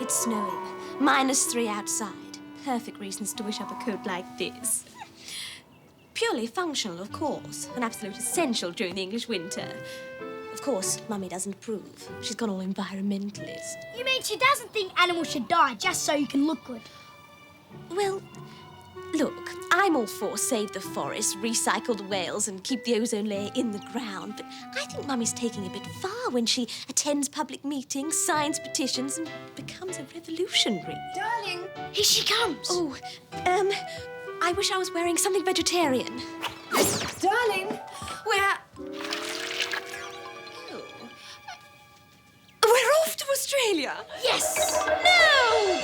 It's snowing. -3 outside. Perfect reasons to wish up a coat like this. Purely functional, of course. An absolute essential during the English winter. Of course, Mummy doesn't approve. She's gone all environmentalist. You mean she doesn't think animals should die just so you can look good? Well, look, I'm all for save the forest, recycle the whales and keep the ozone layer in the ground, but I think Mummy's taking a bit far when she attends public meetings, signs petitions and becomes a revolutionary. Darling, here she comes. Oh, I wish I was wearing something vegetarian. Darling, We're off to Australia. yes! No!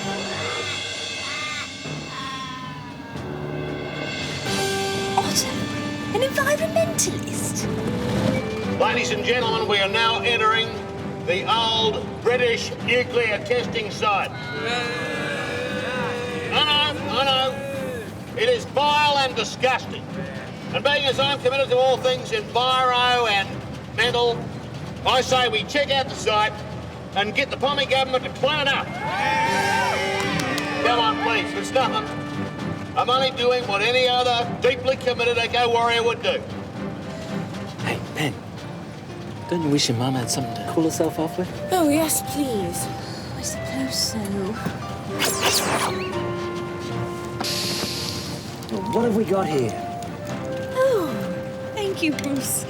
Otto, an environmentalist. Ladies and gentlemen, we are now entering the old British nuclear testing site. I know. It is vile and disgusting. And being as I'm committed to all things enviro and mental, I say we check out the site and get the Pommy government to clean it up. Come on, please, it's nothing. I'm only doing what any other deeply committed eco-warrior would do. Hey, Pen, don't you wish your mum had something to cool herself off with? Oh, yes, please. I suppose so. Well, what have we got here? Oh, thank you, Bruce.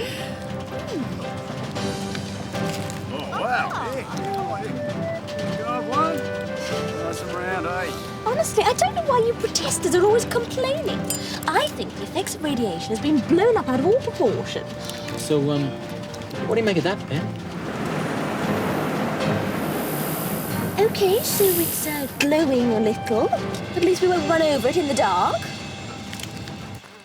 Honestly, I don't know why you protesters are always complaining. I think the effects of radiation has been blown up out of all proportion. So, what do you make of that, Pen? OK, so it's glowing a little. At least we won't run over it in the dark.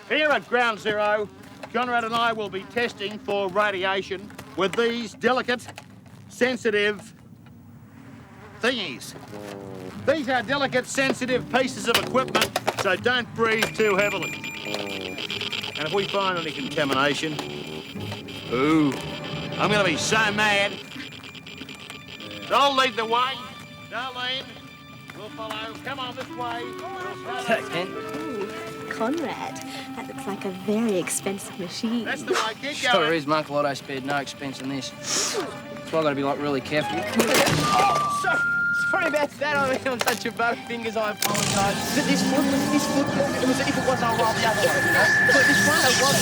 Here at Ground Zero, Conrad and I will be testing for radiation with these delicate, sensitive thingies. These are delicate, sensitive pieces of equipment, so don't breathe too heavily. And if we find any contamination, ooh, I'm going to be so mad. I'll lead the way. Darlene, we'll follow. Come on this way. Ooh, Conrad, that looks like a very expensive machine. That's the way. Keep Sure going. is, Mark Lotto spared no expense in this. That's why I got to be like really careful. Sorry about that. I mean, on such your both fingers, I apologise. But this foot, it was if it wasn't, I'll roll the other way, you know? But this one, it was.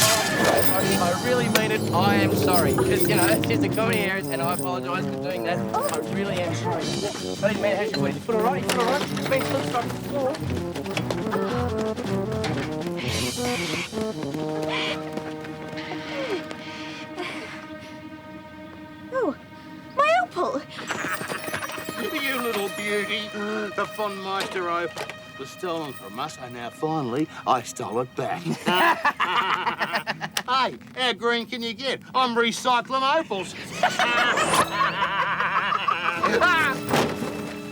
I really mean it. I am sorry. Because, you know, it's just a comedy error, and I apologise for doing that. I really am sorry. But, man, how's your foot? Your foot all right? Your foot all right? It's been foot struck before. Oh, my opal. You little beauty. The Von Meister opal was stolen from us, and now finally I stole it back. Hey, how green can you get? I'm recycling opals.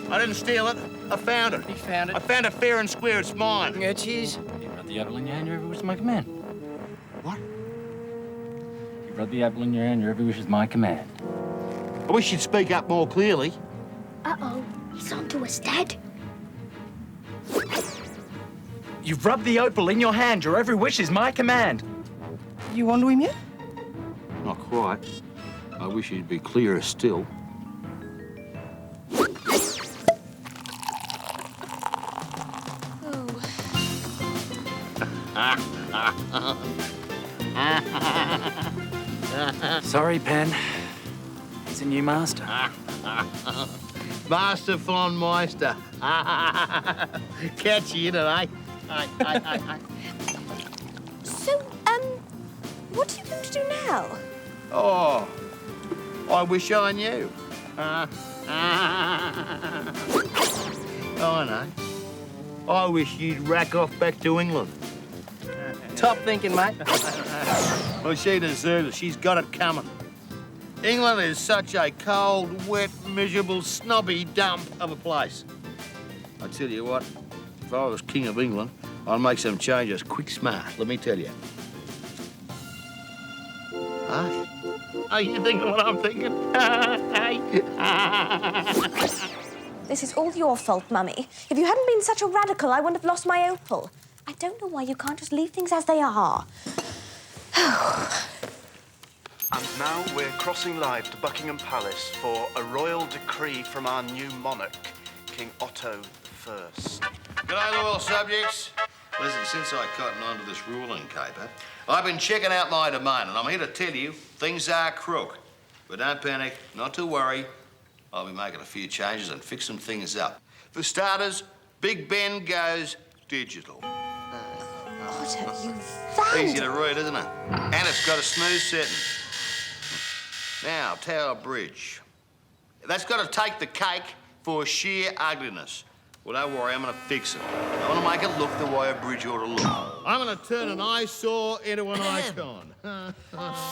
I didn't steal it. I found it. You found it. I found it fair and square. It's mine. Yeah, cheers. You rubbed the apple in your hand, your every wish is my command. What? You rubbed the apple in your hand, your every wish is my command. I wish you'd speak up more clearly. Uh-oh, he's onto us, Dad. You've rubbed the opal in your hand, your every wish is my command. You on to him yet? Not quite. I wish you'd be clearer still. Sorry, Pen. He's a new master. Master Von Meister. Catchy, isn't it, eh? So, what are you going to do now? Oh, I wish I knew. I know. I wish you'd rack off back to England. Top thinking, mate. Well, she deserves it. She's got it coming. England is such a cold, wet, miserable, snobby dump of a place. I tell you what, if I was King of England, I'd make some changes quick smart, let me tell you. Hey? Are you thinking what I'm thinking? Hey? This is all your fault, Mummy. If you hadn't been such a radical, I wouldn't have lost my opal. I don't know why you can't just leave things as they are. And now we're crossing live to Buckingham Palace for a royal decree from our new monarch, King Otto I. G'day, loyal subjects. Listen, since I cottoned onto this ruling caper, I've been checking out my domain, and I'm here to tell you things are crook. But don't panic, not to worry. I'll be making a few changes and fixing things up. For starters, Big Ben goes digital. Otto, you found Easy to read, isn't it? And it's got a smooth setting. Now, Tower Bridge. That's got to take the cake for sheer ugliness. Well, don't worry, I'm going to fix it. I want to make it look the way a bridge ought to look. I'm going to turn an eyesore into an icon.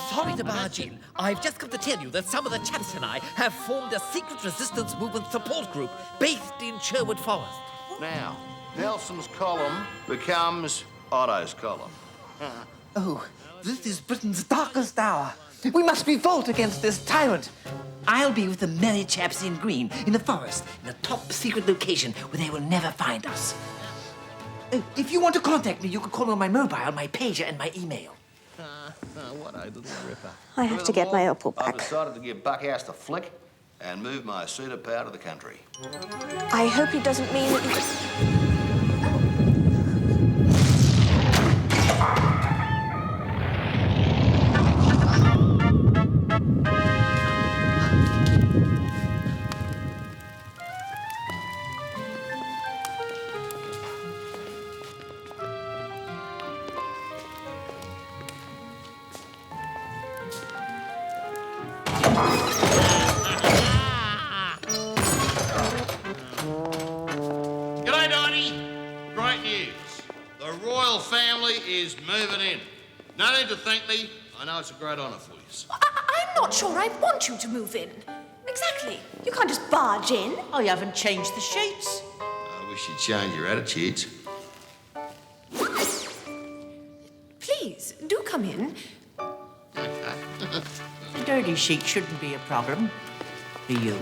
Sorry to barge in. I've just come to tell you that some of the chaps and I have formed a secret resistance movement support group based in Sherwood Forest. Now, Nelson's column becomes Otto's column. Oh, this is Britain's darkest hour. We must revolt against this tyrant. I'll be with the merry chaps in green, in the forest, in a top secret location where they will never find us. If you want to contact me, you can call me on my mobile, my pager, and my email. What a little ripper. I have to get my opal I've back. decided to give Buckhouse the flick and move my seat of power to the country. I hope he doesn't mean that G'day, Donnie. Great news. The royal family is moving in. No need to thank me. I know it's a great honour for you. I'm not sure I want you to move in. exactly. You can't just barge in. I haven't changed the sheets. I wish you'd change your attitudes. Please, do come in. The dirty sheet shouldn't be a problem. For you.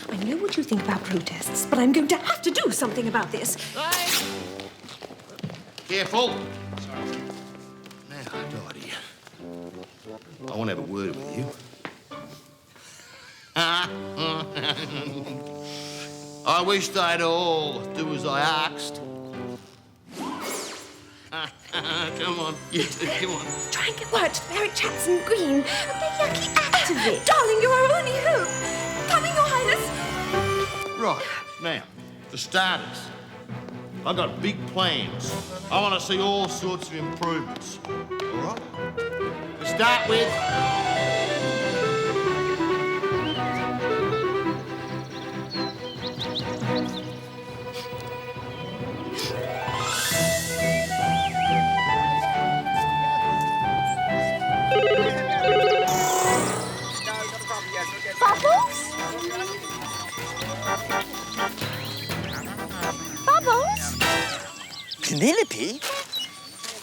I know what you think about protests, but I'm going to have to do something about this. Careful. Now, Dottie, I want to have a word with you. I wish they'd all do as I asked. Come on, you two, come on. Try and get word to the married chaps in green. The yucky activist. Darling, you're our only hope. Coming, Your Highness. Right, now, for starters, I've got big plans. I want to see all sorts of improvements. All right? To start with, Bubbles? Bubbles? Penelope?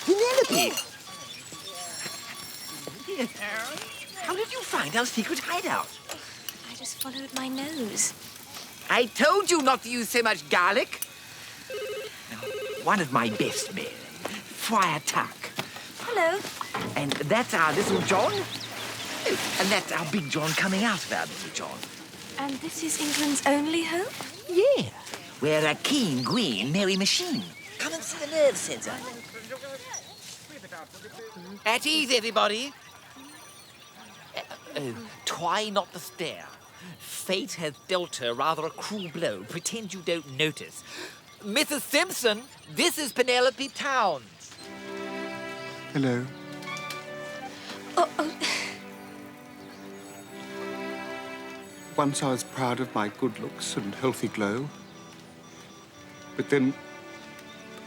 Penelope! How did you find our secret hideout? I just followed my nose. I told you not to use so much garlic. Now, one of my best men, Friar Tuck. Hello. And that's our little John. Oh, and that's our big John coming out of our little John. And this is England's only hope? Yeah. We're a keen, green, merry machine. Come and see the nerve centre. At ease, everybody. Try not to stare. Fate has dealt her rather a cruel blow. Pretend you don't notice. Mrs. Simpson, this is Penelope Towns. Hello. Oh. Once I was proud of my good looks and healthy glow. But then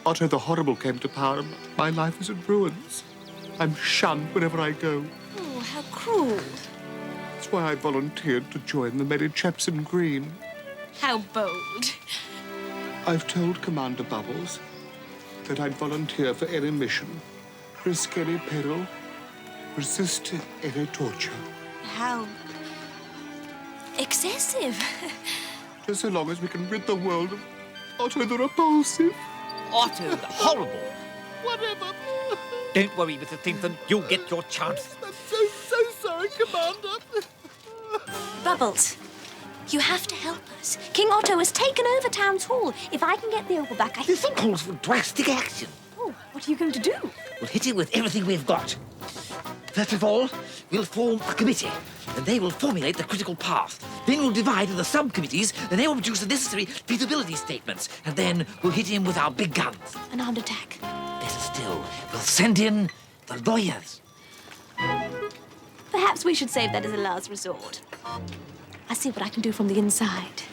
Otto the Horrible came to power and my life is in ruins. I'm shunned wherever I go. Oh, how cruel. That's why I volunteered to join the merry chaps in green. How bold. I've told Commander Bubbles that I'd volunteer for any mission, risk any peril, resist any torture. How excessive. Just so long as we can rid the world of Otto the repulsive. Otto the horrible. Whatever. Don't worry, Mr. Simpson. You'll get your chance. I'm so sorry, Commander. Bubbles, you have to help us. King Otto has taken over Town's Hall. If I can get the opal back, I This calls for drastic action. Oh, what are you going to do? We'll hit him with everything we've got. First of all, we'll form a committee, and they will formulate the critical path. Then we'll divide into subcommittees, and they will produce the necessary feasibility statements. And then we'll hit him with our big guns. An armed attack. Better still, we'll send in the lawyers. Perhaps we should save that as a last resort. I'll see what I can do from the inside.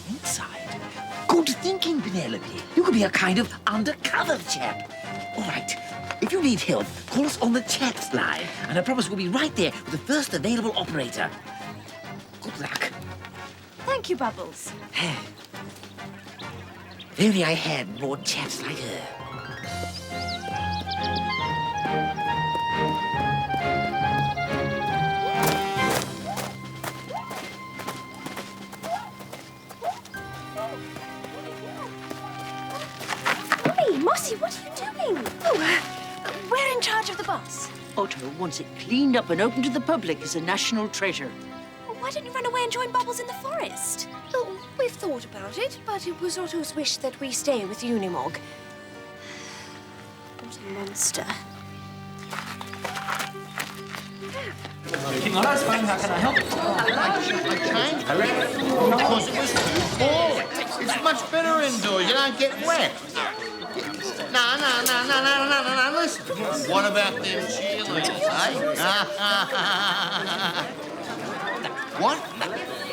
Inside? Good thinking, Penelope. You could be a kind of undercover chap. All right. If you need help, call us on the chat's line, and I promise we'll be right there with the first available operator. Good luck. Thank you, Bubbles. If only I had more chaps like her. Hey, Mossy, what are you doing? Oh, we're in charge of the bus. Otto wants it cleaned up and open to the public as a national treasure. Well, why don't you run away and join Bubbles in the forest? Oh, we've thought about it, but it was Otto's wish that we stay with Unimog. What a monster. King Otto's phone, how can I help? I changed it because it was too boring. It's much better indoors. You don't get wet. No, listen. What about them cheerleaders, eh? What?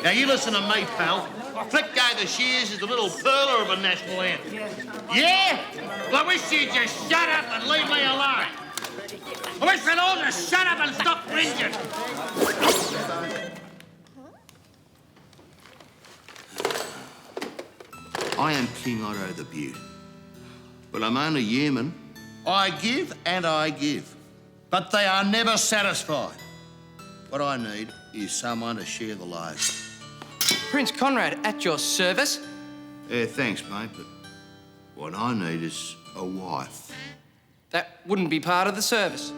Now, you listen to me, pal. Flick Go the Shears is the little perler of a national anthem. Yeah? Well, I wish you'd just shut up and leave me alone. I wish they'd all just shut up and stop whinging. I am King Otto the Beaut, but I'm only human. I give and I give, but they are never satisfied. What I need is someone to share the load. Prince Conrad, at your service. Yeah, thanks, mate, but what I need is a wife. That wouldn't be part of the service.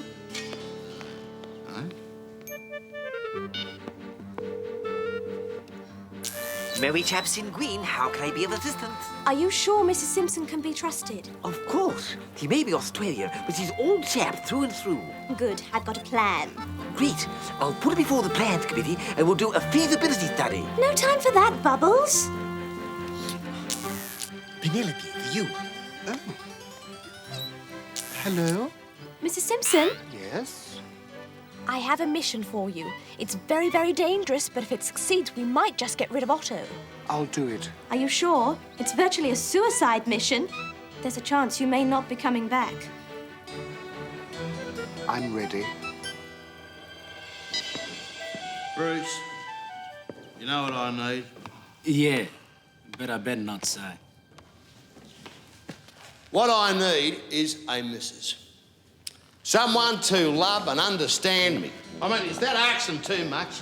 Merry chaps in green, how can I be of assistance? Are you sure Mrs. Simpson can be trusted? Of course. He may be Australian, but he's all chap through and through. Good, I've got a plan. Great. I'll put it before the plans committee and we'll do a feasibility study. No time for that, Bubbles. Penelope, for you. Oh. Hello? Mrs. Simpson? Yes? I have a mission for you. It's very, very dangerous, but if it succeeds, we might just get rid of Otto. I'll do it. Are you sure? It's virtually a suicide mission. There's a chance you may not be coming back. I'm ready. Bruce, you know what I need? Yeah, but I better not say. What I need is a missus. Someone to love and understand me. I mean, is that asking too much?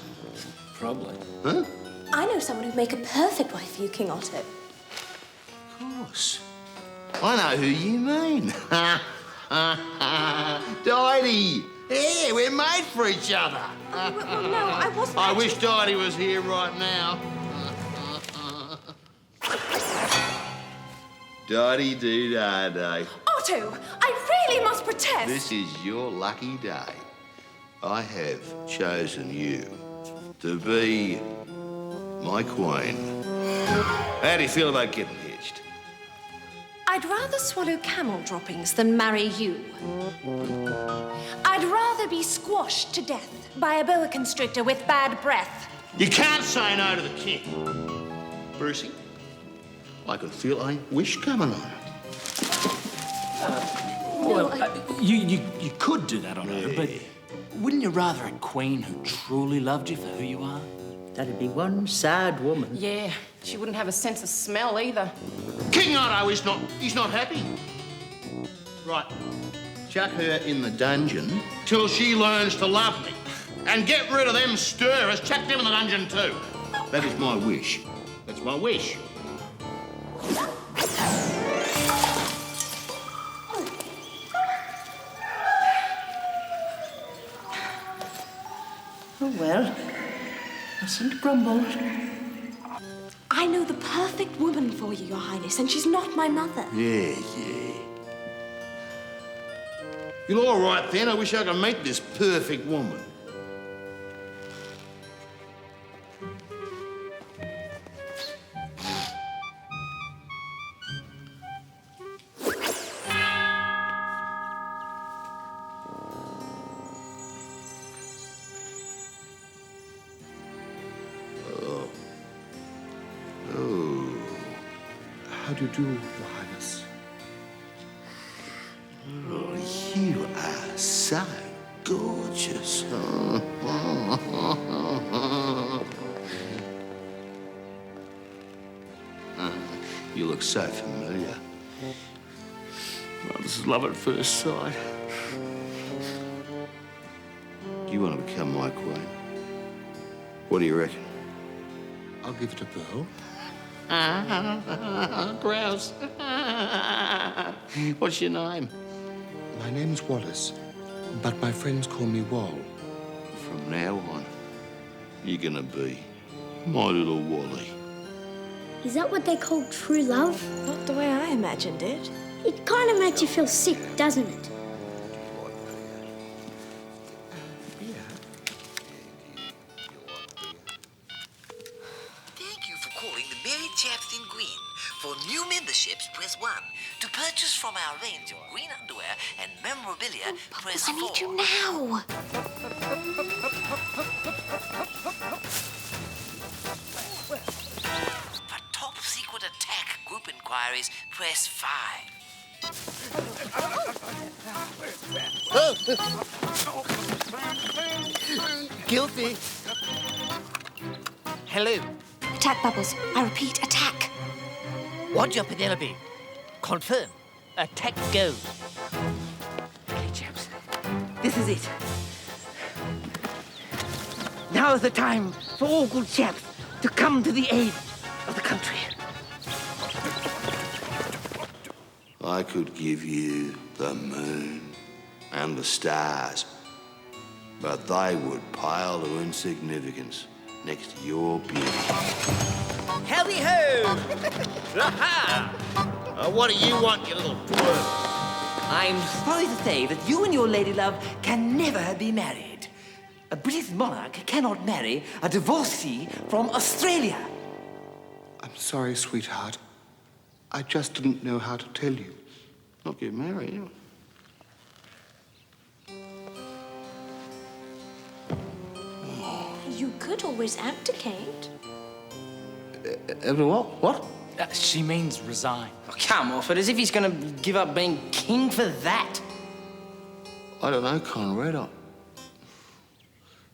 Probably. Huh? I know someone who'd make a perfect wife for you, King Otto. Of course. I know who you mean. Didie. Yeah, we're made for each other. Well, no, I wasn't. I wish Didie was here right now. Diddy-doo-da-day. Otto, I really must protest. This is your lucky day. I have chosen you to be my queen. How do you feel about getting hitched? I'd rather swallow camel droppings than marry you. I'd rather be squashed to death by a boa constrictor with bad breath. You can't say no to the king. Brucey, I can feel a wish coming on. You could do that on her, but wouldn't you rather a queen who truly loved you for who you are? That'd be one sad woman. Yeah, she wouldn't have a sense of smell either. King Otto is he's not happy. Right, chuck her in the dungeon till she learns to love me. And get rid of them stirrers, chuck them in the dungeon too. That is my wish. That's my wish. Oh, well, mustn't grumble. I know the perfect woman for you, Your Highness, and she's not my mother. Yeah. You're all right, then. I wish I could meet this perfect woman. How do you do, Your Highness? Oh, you are so gorgeous. You look so familiar. Oh, this is love at first sight. Do you want to become my queen? What do you reckon? I'll give it a whirl. Grouse. What's your name? My name's Wallace, but my friends call me Wall. From now on, you're gonna be my little Wally. Is that what they call true love? Not the way I imagined it. It kind of makes you feel sick, doesn't it? Thank you for calling the Merry Chaps in Green. For new memberships, press 1. To purchase from our range of green underwear and memorabilia, press 4. I need you now. For top secret attack group inquiries, press 5. Guilty. Hello. Attack, Bubbles. I repeat, attack. Roger, Penelope. Confirm. Attack go. Okay, chaps. This is it. Now is the time for all good chaps to come to the aid of the country. I could give you the moon and the stars, but they would pale to insignificance next to your beauty. Howdy ho! Aha! What do you want, you little twerp? I'm sorry to say that you and your lady love can never be married. A British monarch cannot marry a divorcee from Australia. I'm sorry, sweetheart. I just didn't know how to tell you. Not get married, you. You could always abdicate. What? She means resign. Oh, come off it, as if he's going to give up being king for that. I don't know, Conrad.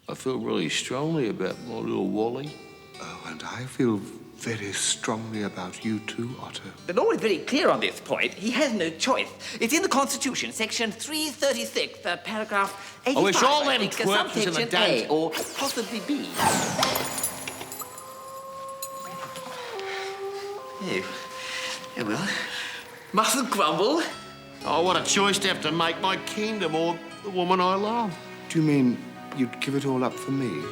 I feel really strongly about my little Wally. Oh, and I feel very strongly about you too, Otto. The law is very clear on this point. He has no choice. It's in the Constitution, section 336, paragraph 85. I wish all them think, twerps was in the subsection A, date. or possibly B. Oh, well, mustn't grumble. Oh, what a choice to have to make, my kingdom or the woman I love. Do you mean you'd give it all up for me?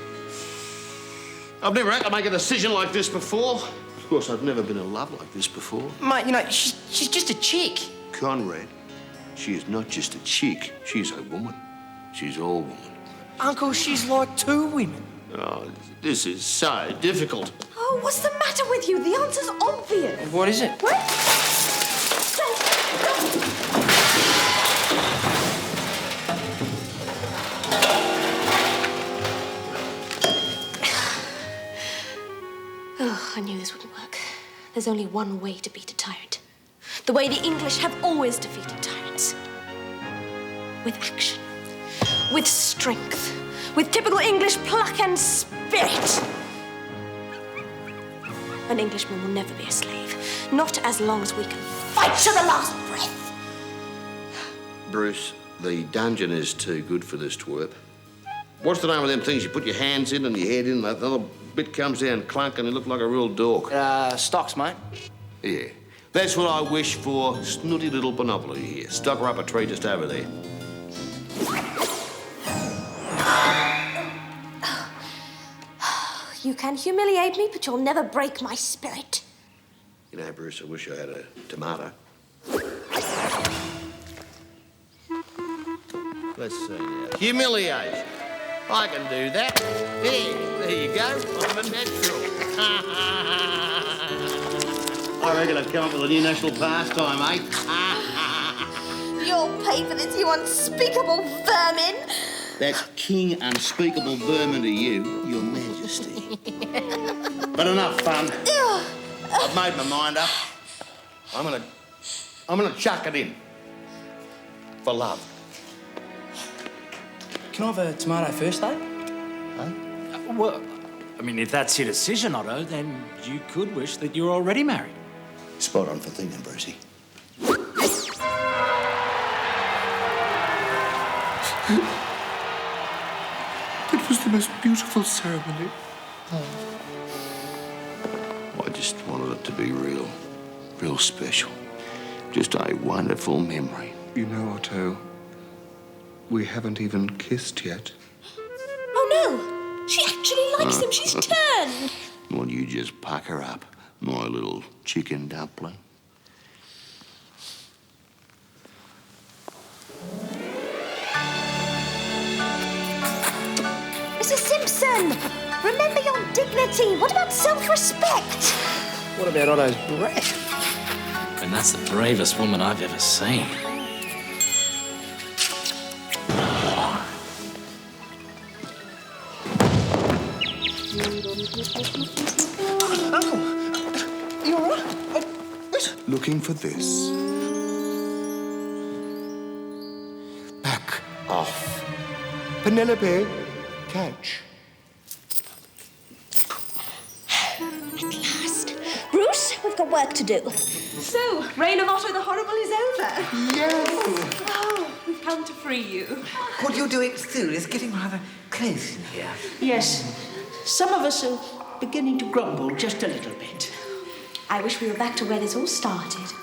I've never had to make a decision like this before. Of course, I've never been in love like this before. Mate, you know, she's just a chick. Conrad, she is not just a chick. She's a woman. She's all woman. Uncle, she's like two women. Oh, this is so difficult. Oh, what's the matter with you? The answer's obvious. What is it? What? Oh, I knew this wouldn't work. There's only one way to beat a tyrant. The way the English have always defeated tyrants. With action. With strength. With typical English pluck and spirit. An Englishman will never be a slave. Not as long as we can fight to the last breath. Bruce, the dungeon is too good for this twerp. What's the name of them things you put your hands in and your head in? Another bit comes down clunk and you look like a real dork. Stocks, mate. Yeah. That's what I wish for snooty little Penelope here. Stuck her up a tree just over there. You can humiliate me, but you'll never break my spirit. You know, Bruce, I wish I had a tomato. Let's see now. Humiliation. I can do that. There you go. I'm a natural. I reckon I've come up with a new national pastime, eh? You'll pay for this, you unspeakable vermin. That's King Unspeakable Vermin to you, Your Majesty. But enough fun. I've made my mind up. I'm gonna chuck it in. For love. Can I have a tomato first, though? Well, I mean, if that's your decision, Otto, then you could wish that you're already married. Spot on for thinking, Brucey. It was the most beautiful ceremony. I just wanted it to be real special. Just a wonderful memory. You know, Otto, we haven't even kissed yet. Oh, no. She actually likes him. She's turned. Well, you just pucker up, my little chicken dumpling. Mrs. Simpson, remember your dignity. What about self-respect? What about Otto's breath? And that's the bravest woman I've ever seen. Uncle, you all right? Looking for this. Back off. Penelope, catch. At last. Bruce, we've got work to do. So, reign of Otto the Horrible is over. Yes. Oh, we've come to free you. What you're doing soon is getting rather close in here. Yes. Some of us are beginning to grumble just a little bit. I wish we were back to where this all started.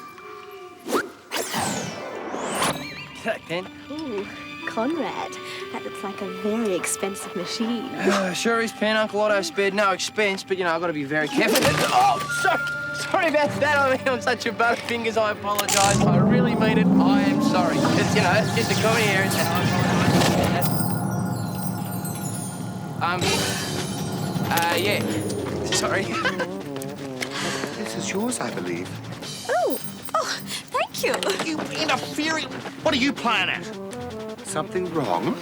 Pen? Ooh, Conrad. That looks like a very expensive machine. Sure is, Pen. Uncle Otto spared no expense, but, you know, I've got to be very careful. Oh, sorry about that. I mean, on such your butterfingers, I apologise. I really mean it. I am sorry. It's, you know, it's just a comedy here. And I apologise. Yeah. Sorry. This is yours, I believe. Oh, thank you. You interfering. What are you playing at? Something wrong?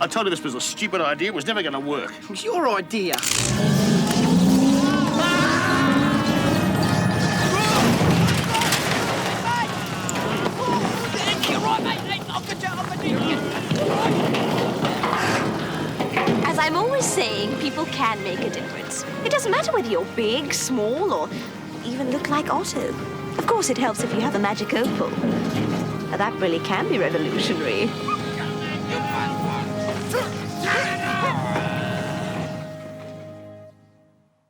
I told you this was a stupid idea. It was never going to work. It was your idea. As I'm always saying, people can make a difference. It doesn't matter whether you're big, small, or even look like Otto. Of course, it helps if you have a magic opal. Now, that really can be revolutionary.